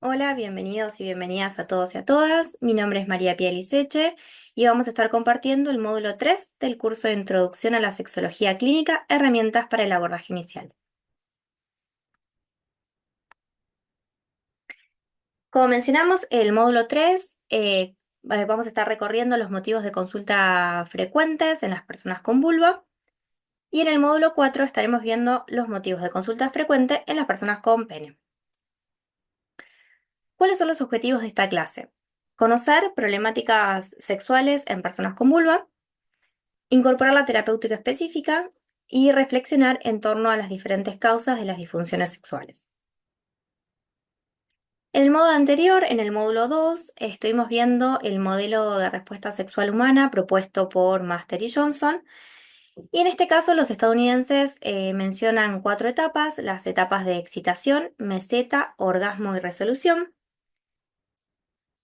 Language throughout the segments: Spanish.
Hola, bienvenidos y bienvenidas a todos y a todas. Mi nombre es María Pía Liceche y vamos a estar compartiendo el módulo 3 del curso de Introducción a la Sexología Clínica, herramientas para el abordaje inicial. Como mencionamos, el módulo 3 vamos a estar recorriendo los motivos de consulta frecuentes en las personas con vulva y en el módulo 4 estaremos viendo los motivos de consulta frecuente en las personas con pene. ¿Cuáles son los objetivos de esta clase? Conocer problemáticas sexuales en personas con vulva, incorporar la terapéutica específica y reflexionar en torno a las diferentes causas de las disfunciones sexuales. En el módulo anterior, en el módulo 2, estuvimos viendo el modelo de respuesta sexual humana propuesto por Master y Johnson. Y en este caso, los estadounidenses mencionan 4 etapas: las etapas de excitación, meseta, orgasmo y resolución.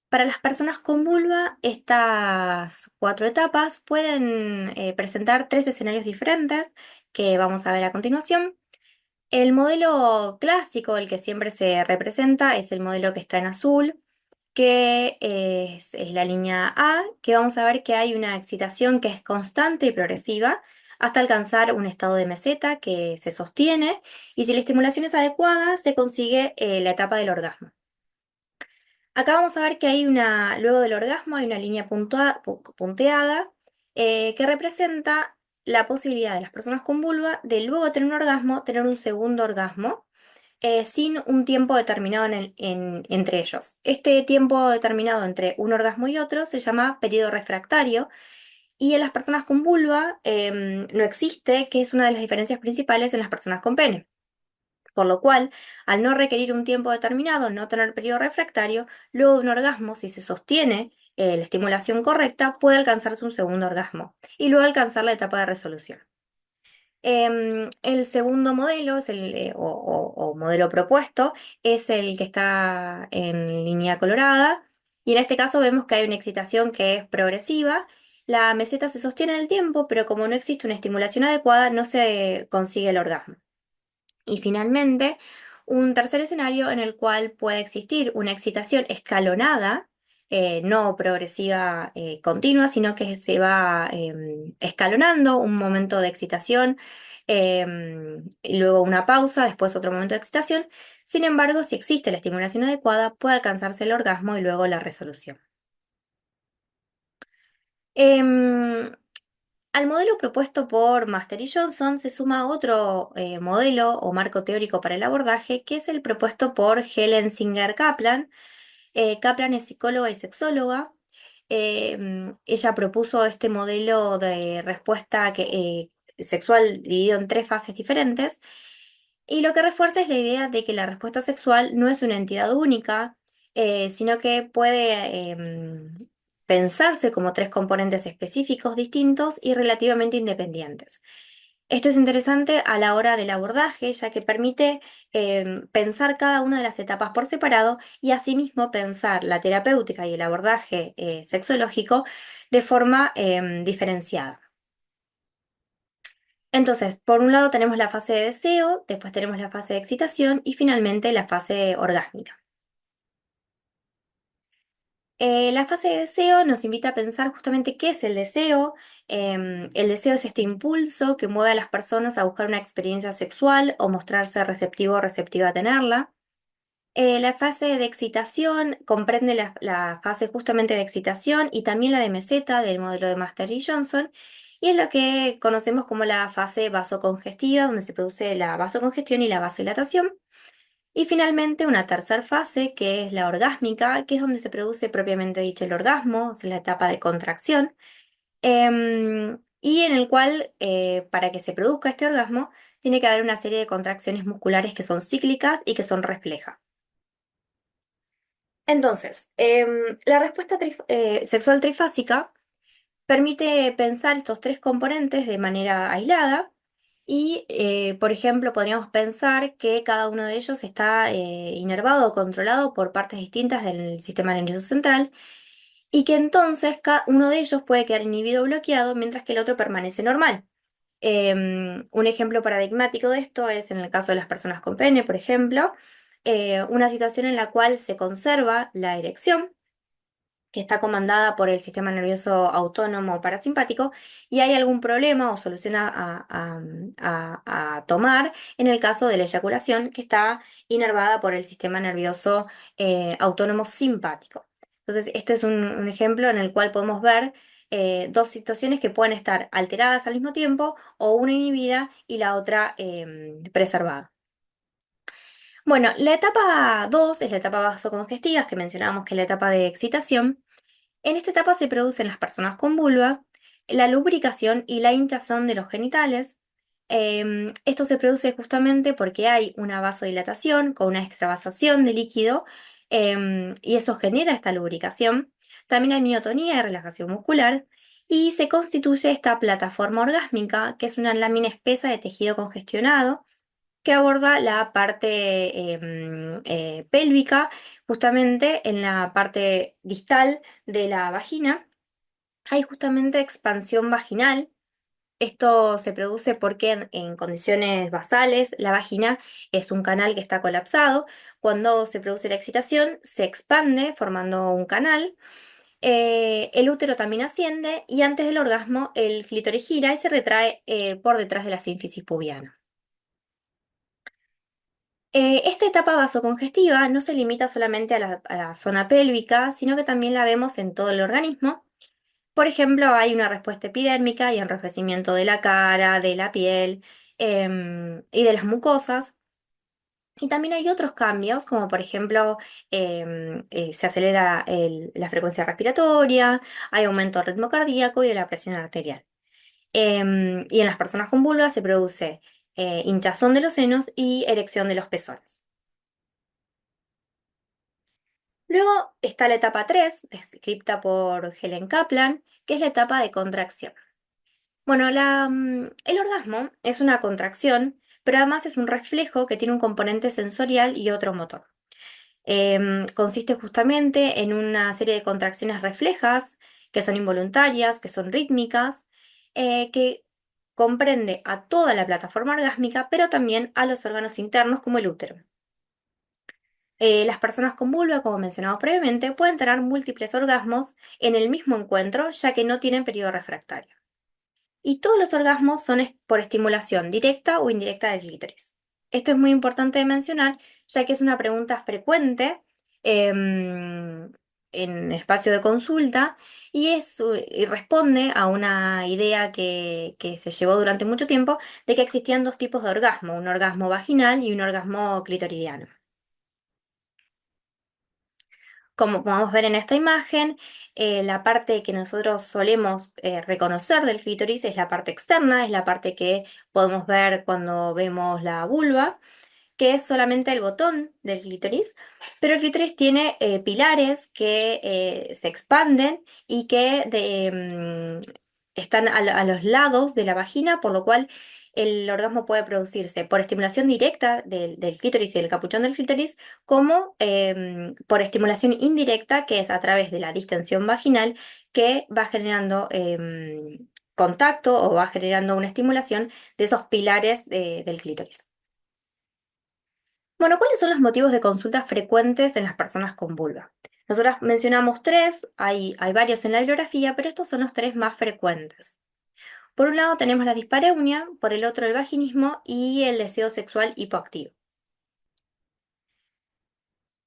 Para las personas con vulva, estas 4 etapas pueden presentar 3 escenarios diferentes que vamos a ver a continuación. El modelo clásico, el que siempre se representa, es el modelo que está en azul, que es la línea A, que vamos a ver que hay una excitación que es constante y progresiva hasta alcanzar un estado de meseta que se sostiene, y si la estimulación es adecuada, se consigue la etapa del orgasmo. Acá vamos a ver que luego del orgasmo hay una línea punteada que representa la posibilidad de las personas con vulva de luego de tener un orgasmo, tener un segundo orgasmo sin un tiempo determinado entre ellos. Este tiempo determinado entre un orgasmo y otro se llama periodo refractario, y en las personas con vulva no existe, que es una de las diferencias principales en las personas con pene. Por lo cual, al no requerir un tiempo determinado, no tener periodo refractario, luego de un orgasmo, si se sostiene la estimulación correcta, puede alcanzarse un segundo orgasmo y luego alcanzar la etapa de resolución. El segundo modelo o modelo propuesto es el que está en línea colorada, y en este caso vemos que hay una excitación que es progresiva. La meseta se sostiene en el tiempo, pero como no existe una estimulación adecuada, no se consigue el orgasmo. Y finalmente, un tercer escenario en el cual puede existir una excitación escalonada, no progresiva continua, sino que se va escalonando: un momento de excitación, y luego una pausa, después otro momento de excitación. Sin embargo, si existe la estimulación adecuada, puede alcanzarse el orgasmo y luego la resolución. Em, Al modelo propuesto por Master y Johnson se suma otro modelo o marco teórico para el abordaje, que es el propuesto por Helen Singer Kaplan. Kaplan es psicóloga y sexóloga. Ella propuso este modelo de respuesta sexual dividido en 3 fases diferentes, y lo que refuerza es la idea de que la respuesta sexual no es una entidad única, sino que puede pensarse como 3 componentes específicos distintos y relativamente independientes. Esto es interesante a la hora del abordaje, ya que permite pensar cada una de las etapas por separado y asimismo pensar la terapéutica y el abordaje sexológico de forma diferenciada. Entonces, por un lado tenemos la fase de deseo, después tenemos la fase de excitación y finalmente la fase orgásmica. La fase de deseo nos invita a pensar justamente qué es el deseo. El deseo es este impulso que mueve a las personas a buscar una experiencia sexual o mostrarse receptivo o receptiva a tenerla. La fase de excitación comprende la fase justamente de excitación y también la de meseta del modelo de Master y Johnson, y es lo que conocemos como la fase vasocongestiva, donde se produce la vasocongestión y la vasodilatación. Y finalmente una tercera fase, que es la orgásmica, que es donde se produce propiamente dicho el orgasmo, es la etapa de contracción, y en el cual, para que se produzca este orgasmo, tiene que haber una serie de contracciones musculares que son cíclicas y que son reflejas. Entonces, la respuesta sexual trifásica permite pensar estos 3 componentes de manera aislada y, por ejemplo, podríamos pensar que cada uno de ellos está inervado o controlado por partes distintas del sistema nervioso central, y que entonces cada uno de ellos puede quedar inhibido o bloqueado mientras que el otro permanece normal. Un ejemplo paradigmático de esto es en el caso de las personas con pene, por ejemplo. una situación en la cual se conserva la erección, que está comandada por el sistema nervioso autónomo parasimpático, y hay algún problema o solución a tomar en el caso de la eyaculación, que está inervada por el sistema nervioso autónomo simpático. Entonces, este es un ejemplo en el cual podemos ver dos situaciones que pueden estar alteradas al mismo tiempo, o una inhibida y la otra preservada. Bueno, la etapa 2 es la etapa vasocongestiva, que mencionábamos que es la etapa de excitación. En esta etapa se produce en las personas con vulva la lubricación y la hinchazón de los genitales. Esto se produce justamente porque hay una vasodilatación con una extravasación de líquido, y eso genera esta lubricación. También hay miotonía y relajación muscular, y se constituye esta plataforma orgásmica, que es una lámina espesa de tejido congestionado que aborda la parte pélvica, justamente en la parte distal de la vagina. Hay justamente expansión vaginal. Esto se produce porque en condiciones basales la vagina es un canal que está colapsado. Cuando se produce la excitación, se expande formando un canal. El útero también asciende y antes del orgasmo el clítoris gira y se retrae por detrás de la sínfisis pubiana. Esta etapa vasocongestiva no se limita solamente a la zona pélvica, sino que también la vemos en todo el organismo. Por ejemplo, hay una respuesta epidérmica y enrojecimiento de la cara, de la piel, y de las mucosas. Y también hay otros cambios, como por ejemplo, se acelera la frecuencia respiratoria, hay aumento del ritmo cardíaco y de la presión arterial. Y en las personas con vulva se produce hinchazón de los senos y erección de los pezones. Luego está la etapa 3, descrita por Helen Kaplan, que es la etapa de contracción. Bueno, el orgasmo es una contracción, pero además es un reflejo que tiene un componente sensorial y otro motor. Consiste justamente en una serie de contracciones reflejas, que son involuntarias, que son rítmicas, que comprende a toda la plataforma orgásmica, pero también a los órganos internos como el útero. Las personas con vulva, como mencionamos previamente, pueden tener múltiples orgasmos en el mismo encuentro, ya que no tienen periodo refractario. Y todos los orgasmos son por estimulación directa o indirecta del clítoris. Esto es muy importante de mencionar, ya que es una pregunta frecuente en espacio de consulta, y responde a una idea que se llevó durante mucho tiempo de que existían dos tipos de orgasmo, un orgasmo vaginal y un orgasmo clitoridiano. Como podemos ver en esta imagen, la parte que nosotros solemos reconocer del clítoris es la parte externa, es la parte que podemos ver cuando vemos la vulva, que es solamente el botón del clítoris, pero el clítoris tiene pilares que se expanden y que están a los lados de la vagina, por lo cual el orgasmo puede producirse por estimulación directa del clítoris y del capuchón del clítoris, como por estimulación indirecta, que es a través de la distensión vaginal, que va generando contacto o va generando una estimulación de esos pilares del clítoris. Bueno, ¿cuáles son los motivos de consulta frecuentes en las personas con vulva? Nosotras mencionamos tres, hay varios en la bibliografía, pero estos son los tres más frecuentes. Por un lado tenemos la dispareunia, por el otro el vaginismo y el deseo sexual hipoactivo.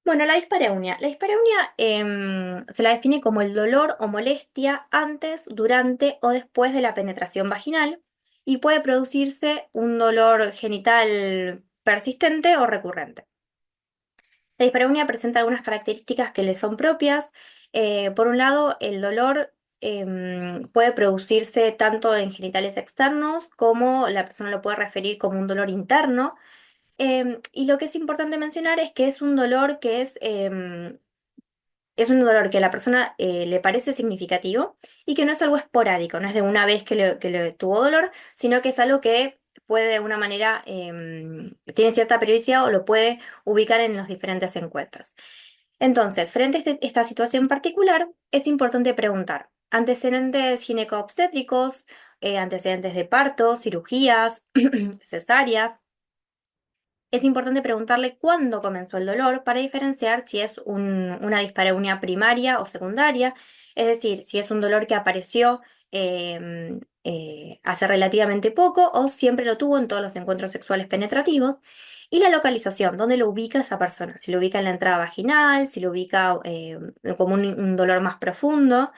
Bueno, la dispareunia. La dispareunia se la define como el dolor o molestia antes, durante o después de la penetración vaginal, y puede producirse un dolor genital persistente o recurrente. La dispareunia presenta algunas características que le son propias. Por un lado, el dolor puede producirse tanto en genitales externos como la persona lo puede referir como un dolor interno. Y lo que es importante mencionar es que es un dolor que es un dolor que a la persona le parece significativo y que no es algo esporádico, no es de una vez que le tuvo dolor, sino que es algo que puede de alguna manera, tiene cierta periodicidad o lo puede ubicar en los diferentes encuentros. Entonces, frente a esta situación particular, es importante preguntar antecedentes gineco-obstétricos, antecedentes de parto, cirugías, cesáreas. Es importante preguntarle cuándo comenzó el dolor para diferenciar si es una dispareunia primaria o secundaria, es decir, si es un dolor que apareció hace relativamente poco o siempre lo tuvo en todos los encuentros sexuales penetrativos, y la localización, dónde lo ubica esa persona, si lo ubica en la entrada vaginal, si lo ubica como un dolor más profundo.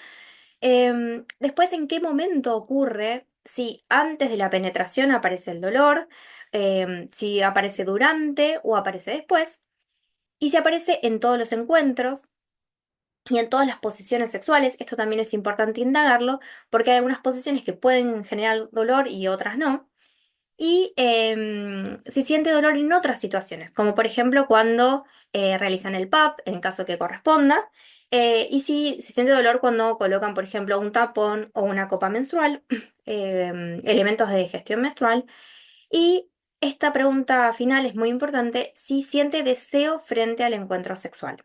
Después, ¿en qué momento ocurre? Si antes de la penetración aparece el dolor, si aparece durante o aparece después, y si aparece en todos los encuentros y en todas las posiciones sexuales. Esto también es importante indagarlo, porque hay algunas posiciones que pueden generar dolor y otras no. Y si siente dolor en otras situaciones, como por ejemplo cuando realizan el PAP, en caso que corresponda, y si se siente dolor cuando colocan, por ejemplo, un tapón o una copa menstrual, elementos de digestión menstrual. Y esta pregunta final es muy importante: si siente deseo frente al encuentro sexual.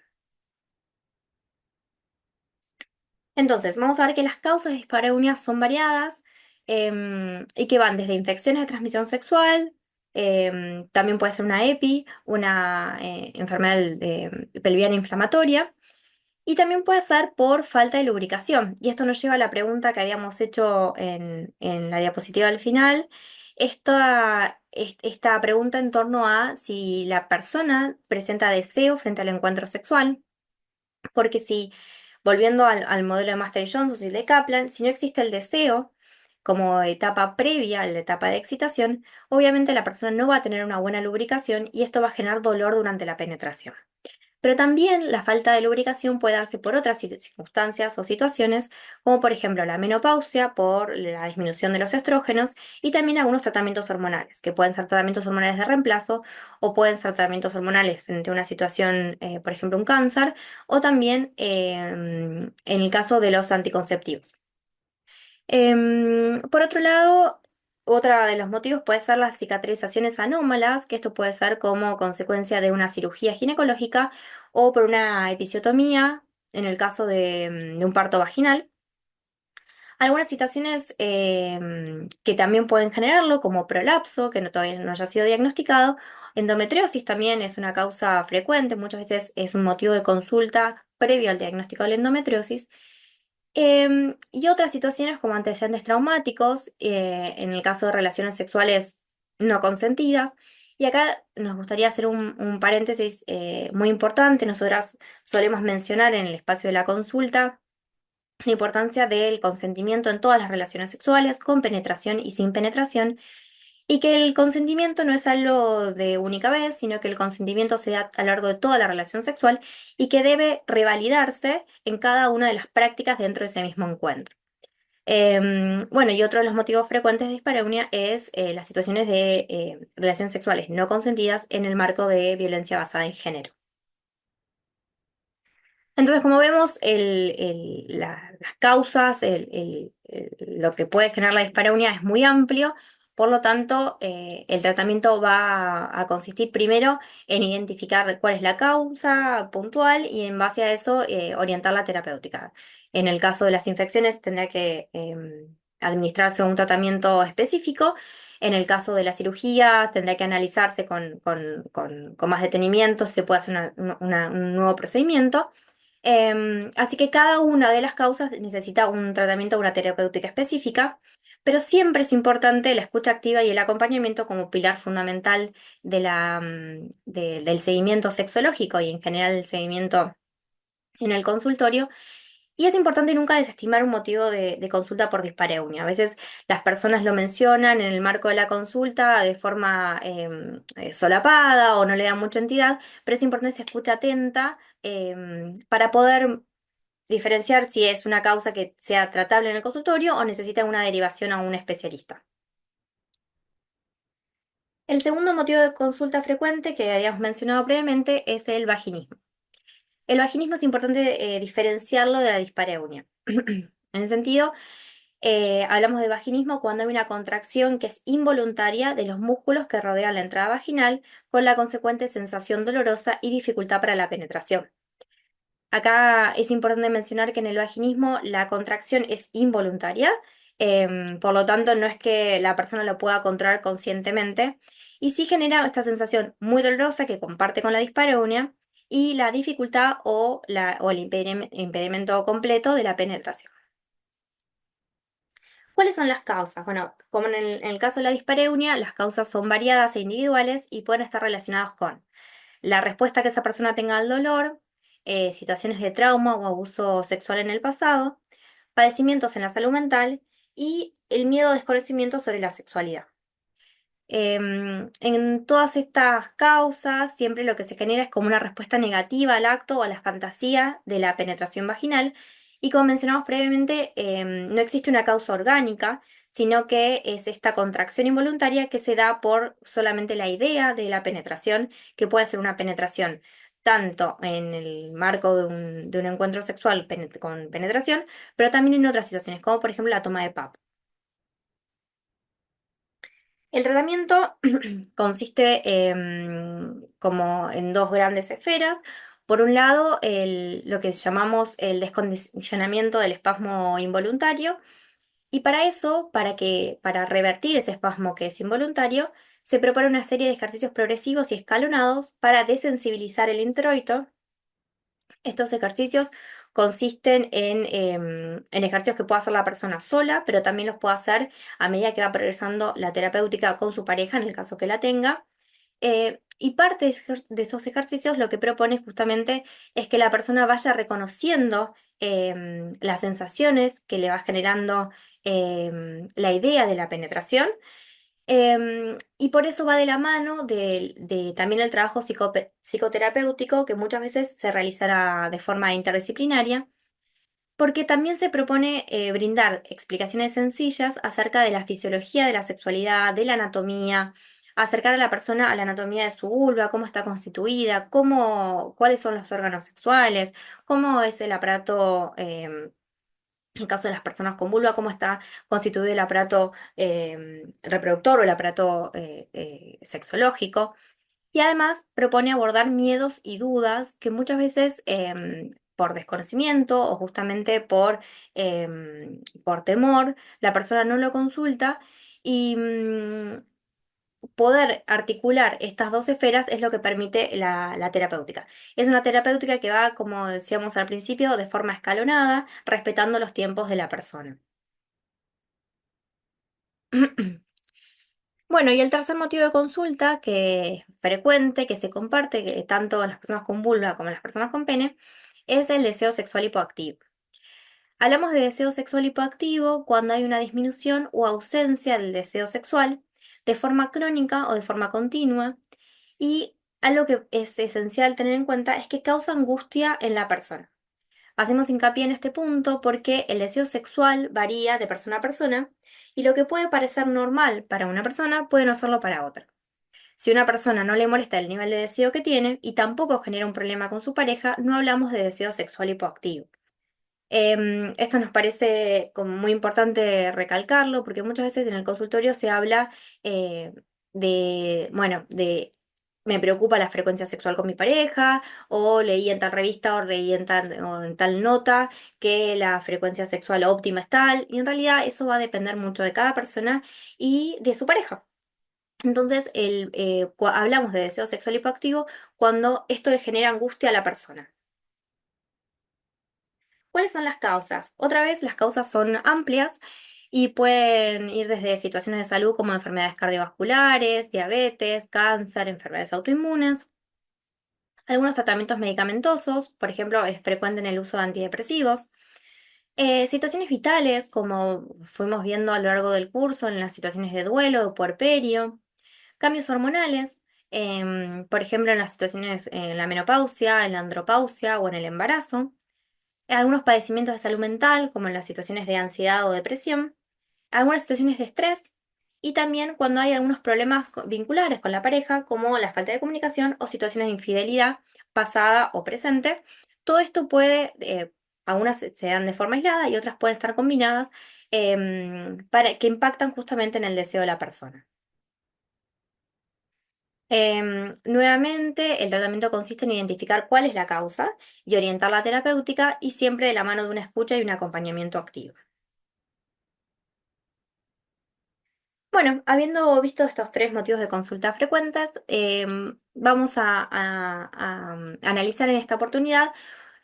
Entonces, vamos a ver que las causas de dispareunia son variadas, y que van desde infecciones de transmisión sexual, también puede ser una EPI, una enfermedad pelviana inflamatoria, y también puede ser por falta de lubricación. Y esto nos lleva a la pregunta que habíamos hecho en la diapositiva al final, esta pregunta en torno a si la persona presenta deseo frente al encuentro sexual. Porque si, volviendo al modelo de Master y Johnson y de Kaplan, si no existe el deseo como etapa previa a la etapa de excitación, obviamente la persona no va a tener una buena lubricación y esto va a generar dolor durante la penetración. Pero también la falta de lubricación puede darse por otras circunstancias o situaciones, como por ejemplo la menopausia por la disminución de los estrógenos, y también algunos tratamientos hormonales, que pueden ser tratamientos hormonales de reemplazo o pueden ser tratamientos hormonales frente a una situación, por ejemplo un cáncer, o también en el caso de los anticonceptivos. Por otro lado, otra de los motivos puede ser las cicatrizaciones anómalas, que esto puede ser como consecuencia de una cirugía ginecológica o por una episiotomía, en el caso de un parto vaginal. Algunas situaciones que también pueden generarlo, como prolapso, que todavía no haya sido diagnosticado. Endometriosis también es una causa frecuente, muchas veces es un motivo de consulta previo al diagnóstico de la endometriosis. Y otras situaciones como antecedentes traumáticos, en el caso de relaciones sexuales no consentidas. Y acá nos gustaría hacer un paréntesis muy importante. Nosotras solemos mencionar en el espacio de la consulta la importancia del consentimiento en todas las relaciones sexuales, con penetración y sin penetración, y que el consentimiento no es algo de única vez, sino que el consentimiento se da a lo largo de toda la relación sexual y que debe revalidarse en cada una de las prácticas dentro de ese mismo encuentro. Bueno, y otro de los motivos frecuentes de dispareunia es las situaciones de relaciones sexuales no consentidas en el marco de violencia basada en género. Entonces, como vemos, las causas, lo que puede generar la dispareunia es muy amplio. Por lo tanto, el tratamiento va a consistir primero en identificar cuál es la causa puntual y en base a eso orientar la terapéutica. En el caso de las infecciones tendrá que administrarse un tratamiento específico. En el caso de la cirugía tendrá que analizarse con más detenimiento si se puede hacer un nuevo procedimiento. Así que cada una de las causas necesita un tratamiento o una terapéutica específica, pero siempre es importante la escucha activa y el acompañamiento como pilar fundamental del seguimiento sexológico y en general el seguimiento en el consultorio. Y es importante nunca desestimar un motivo de consulta por dispareunia. A veces las personas lo mencionan en el marco de la consulta de forma solapada o no le dan mucha entidad, pero es importante esa escucha atenta para poder diferenciar si es una causa que sea tratable en el consultorio o necesita una derivación a un especialista. El segundo motivo de consulta frecuente que habíamos mencionado previamente es el vaginismo. El vaginismo es importante diferenciarlo de la dispareunia. En ese sentido, hablamos de vaginismo cuando hay una contracción que es involuntaria de los músculos que rodean la entrada vaginal, con la consecuente sensación dolorosa y dificultad para la penetración. Acá es importante mencionar que en el vaginismo la contracción es involuntaria, por lo tanto no es que la persona lo pueda contraer conscientemente, y sí genera esta sensación muy dolorosa que comparte con la dispareunia y la dificultad o el impedimento completo de la penetración. ¿Cuáles son las causas? Bueno, como en el caso de la dispareunia, las causas son variadas e individuales y pueden estar relacionadas con la respuesta que esa persona tenga al dolor, situaciones de trauma o abuso sexual en el pasado, padecimientos en la salud mental y el miedo o desconocimiento sobre la sexualidad. En todas estas causas, siempre lo que se genera es como una respuesta negativa al acto o a la fantasía de la penetración vaginal. Y como mencionamos previamente, no existe una causa orgánica, sino que es esta contracción involuntaria que se da por solamente la idea de la penetración, que puede ser una penetración tanto en el marco de un encuentro sexual con penetración, pero también en otras situaciones, como por ejemplo la toma de PAP. El tratamiento consiste como en dos grandes esferas. Por un lado, lo que llamamos el descondicionamiento del espasmo involuntario, y para eso, para revertir ese espasmo que es involuntario, se propone una serie de ejercicios progresivos y escalonados para desensibilizar el introito. Estos ejercicios consisten en ejercicios que puede hacer la persona sola, pero también los puede hacer a medida que va progresando la terapéutica con su pareja, en el caso que la tenga. Y parte de estos ejercicios lo que propone justamente es que la persona vaya reconociendo las sensaciones que le va generando la idea de la penetración, y por eso va de la mano de también el trabajo psicoterapéutico que muchas veces se realizará de forma interdisciplinaria, porque también se propone brindar explicaciones sencillas acerca de la fisiología de la sexualidad, de la anatomía, acercar a la persona a la anatomía de su vulva, cómo está constituida, cuáles son los órganos sexuales, cómo es el aparato. En el caso de las personas con vulva, cómo está constituido el aparato reproductor o el aparato sexológico. Y además propone abordar miedos y dudas que muchas veces por desconocimiento o justamente por temor, la persona no lo consulta y poder articular estas dos esferas es lo que permite la terapéutica. Es una terapéutica que va, como decíamos al principio, de forma escalonada, respetando los tiempos de la persona. Bueno, y el tercer motivo de consulta, que es frecuente, que se comparte tanto en las personas con vulva como en las personas con pene, es el deseo sexual hipoactivo. Hablamos de deseo sexual hipoactivo cuando hay una disminución o ausencia del deseo sexual de forma crónica o de forma continua, y algo que es esencial tener en cuenta es que causa angustia en la persona. Hacemos hincapié en este punto porque el deseo sexual varía de persona a persona y lo que puede parecer normal para una persona puede no serlo para otra. Si a una persona no le molesta el nivel de deseo que tiene y tampoco genera un problema con su pareja, no hablamos de deseo sexual hipoactivo. Esto nos parece como muy importante recalcarlo porque muchas veces en el consultorio se habla eh, de me preocupa la frecuencia sexual con mi pareja, o leí en tal revista o en tal nota que la frecuencia sexual óptima es tal, y en realidad eso va a depender mucho de cada persona y de su pareja. Entonces, hablamos de deseo sexual hipoactivo cuando esto le genera angustia a la persona. ¿Cuáles son las causas? Otra vez, las causas son amplias y pueden ir desde situaciones de salud como enfermedades cardiovasculares, diabetes, cáncer, enfermedades autoinmunes, algunos tratamientos medicamentosos, por ejemplo, es frecuente en el uso de antidepresivos, situaciones vitales, como fuimos viendo a lo largo del curso en las situaciones de duelo o puerperio, cambios hormonales, por ejemplo, en las situaciones en la menopausia, en la andropausia o en el embarazo, algunos padecimientos de salud mental, como en las situaciones de ansiedad o depresión, algunas situaciones de estrés y también cuando hay algunos problemas vinculares con la pareja, como la falta de comunicación o situaciones de infidelidad pasada o presente. Todo esto algunas se dan de forma aislada y otras pueden estar combinadas, que impactan justamente en el deseo de la persona. Nuevamente, el tratamiento consiste en identificar cuál es la causa y orientar la terapéutica y siempre de la mano de una escucha y un acompañamiento activo. Bueno, habiendo visto estos tres motivos de consulta frecuentes, vamos a analizar en esta oportunidad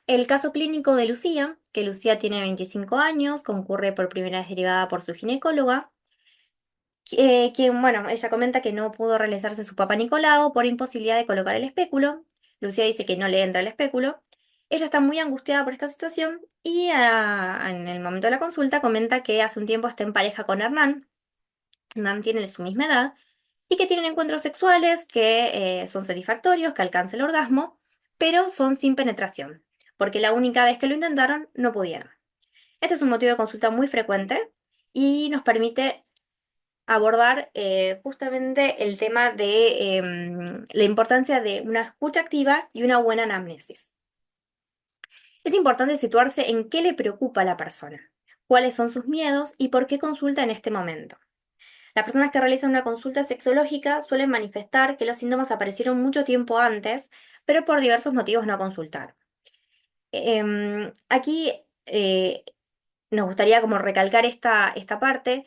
el caso clínico de Lucía, que Lucía tiene 25 años, concurre por primera vez derivada por su ginecóloga, quien, bueno, ella comenta que no pudo realizarse su papá Nicolau por imposibilidad de colocar el espéculo. Lucía dice que no le entra el espéculo. Ella está muy angustiada por esta situación y en el momento de la consulta comenta que hace un tiempo está en pareja con Hernán. Hernán tiene su misma edad y que tienen encuentros sexuales que son satisfactorios, que alcanza el orgasmo, pero son sin penetración, porque la única vez que lo intentaron no pudieron. Este es un motivo de consulta muy frecuente y nos permite abordar justamente el tema de la importancia de una escucha activa y una buena anamnesis. Es importante situarse en qué le preocupa a la persona, cuáles son sus miedos y por qué consulta en este momento. Las personas que realizan una consulta sexológica suelen manifestar que los síntomas aparecieron mucho tiempo antes, pero por diversos motivos no consultaron. Aquí nos gustaría como recalcar esta parte.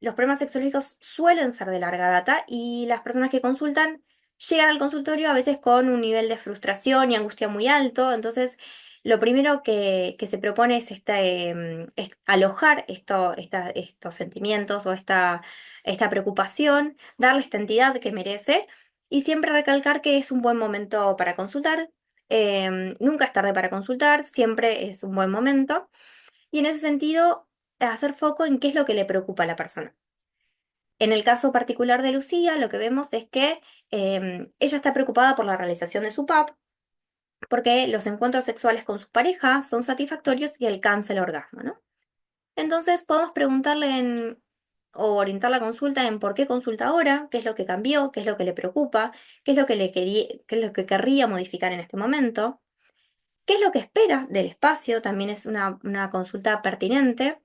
Los problemas sexológicos suelen ser de larga data y las personas que consultan llegan al consultorio a veces con un nivel de frustración y angustia muy alto. Entonces, lo primero que se propone es, es alojar estos sentimientos o esta preocupación, darle esta entidad que merece y siempre recalcar que es un buen momento para consultar. Nunca es tarde para consultar, siempre es un buen momento. Y en ese sentido, hacer foco en qué es lo que le preocupa a la persona. En el caso particular de Lucía, lo que vemos es que ella está preocupada por la realización de su PAP, porque los encuentros sexuales con su pareja son satisfactorios y alcanza el orgasmo, ¿no? Entonces podemos preguntarle o orientar la consulta en por qué consulta ahora, qué es lo que cambió, qué es lo que le preocupa, qué es lo que qué es lo que querría modificar en este momento, qué es lo que espera del espacio, también es una consulta pertinente.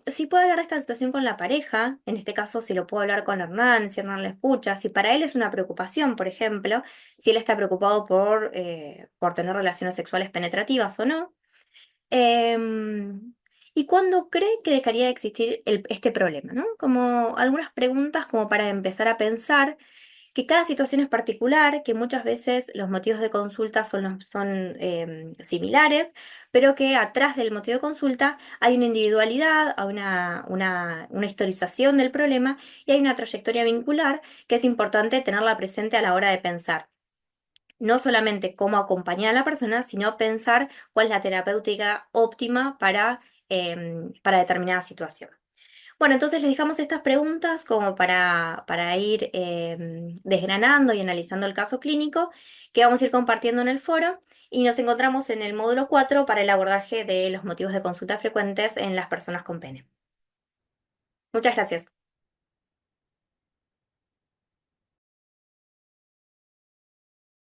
Si puedo hablar de esta situación con la pareja, en este caso si lo puedo hablar con Hernán, si Hernán le escucha, si para él es una preocupación, por ejemplo, si él está preocupado por tener relaciones sexuales penetrativas o no. Em, ¿Y cuándo cree que dejaría de existir este problema, ¿no? Como algunas preguntas como para empezar a pensar que cada situación es particular, que muchas veces los motivos de consulta son similares, pero que atrás del motivo de consulta hay una individualidad, hay una historización del problema y hay una trayectoria vincular que es importante tenerla presente a la hora de pensar. No solamente cómo acompañar a la persona, sino pensar cuál es la terapéutica óptima para determinada situación. Bueno, entonces les dejamos estas preguntas como para ir desgranando y analizando el caso clínico que vamos a ir compartiendo en el foro y nos encontramos en el módulo 4 para el abordaje de los motivos de consulta frecuentes en las personas con pene. Muchas gracias.